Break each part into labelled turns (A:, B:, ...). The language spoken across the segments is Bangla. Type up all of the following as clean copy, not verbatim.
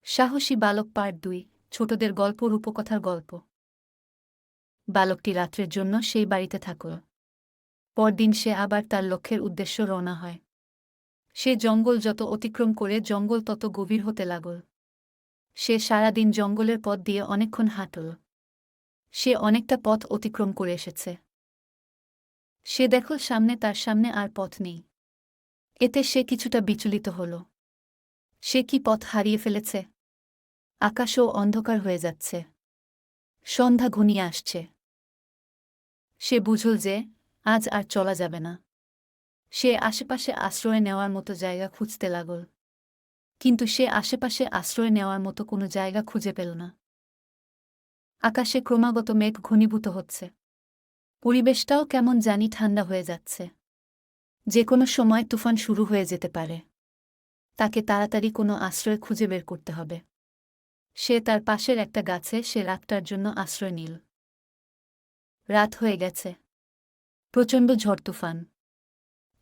A: সাহসী বালক পার্ট ২ ছোটদের গল্প রূপকথার গল্প। বালকটি রাত্রের জন্য সেই বাড়িতে থাকল। পরদিন সে আবার তার লক্ষ্যের উদ্দেশ্য রওনা হয়। সে জঙ্গল যত অতিক্রম করে জঙ্গল তত গভীর হতে লাগল। সে সারাদিন জঙ্গলের পথ দিয়ে অনেকক্ষণ হাঁটল। সে অনেকটা পথ অতিক্রম করে এসেছে। সে দেখল তার সামনে আর পথ নেই। এতে সে কিছুটা বিচলিত হল। সে কি পথ হারিয়ে ফেলেছে? আকাশও অন্ধকার হয়ে যাচ্ছে। সন্ধ্যা ঘনিয়ে আসছে। সে বুঝল যে আজ আর চলা যাবে না। সে আশেপাশে আশ্রয় নেওয়ার মতো জায়গা খুঁজতে লাগল। কিন্তু সে আশেপাশে আশ্রয় নেওয়ার মতো কোনো জায়গা খুঁজে পেল না। আকাশে ক্রমাগত মেঘ ঘনীভূত হচ্ছে। পরিবেশটাও কেমন জানি ঠান্ডা হয়ে যাচ্ছে। যে কোনো সময় তুফান শুরু হয়ে যেতে পারে। তাকে তাড়াতাড়ি কোনো আশ্রয় খুঁজে বের করতে হবে। সে তার পাশের একটা গাছে সে রাতটার জন্য আশ্রয় নিল। রাত হয়ে গেছে। প্রচণ্ড ঝড় তুফান।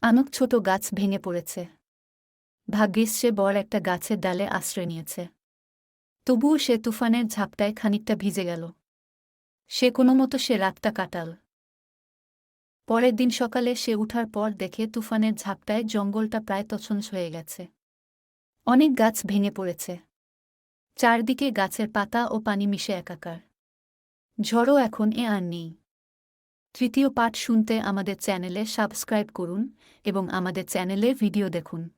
A: অনেক ছোট গাছ ভেঙে পড়েছে। ভাগ্যিস সে বড় একটা গাছের ডালে আশ্রয় নিয়েছে। তবুও সে তুফানের ঝাপটায় খানিকটা ভিজে গেল। সে কোনোমতো সে রাতটা কাটাল। পরের দিন সকালে সে উঠার পর দেখে তুফানের ঝাপটায় জঙ্গলটা প্রায় তছনছ হয়ে গেছে। অনেক গাছ ভেঙে পড়েছে। চারদিকে গাছের পাতা ও পানি মিশে একাকার। ঝড়ও এখন আর নেই। তৃতীয় পাঠ শুনতে আমাদের চ্যানেলে সাবস্ক্রাইব করুন এবং আমাদের চ্যানেলে ভিডিও দেখুন।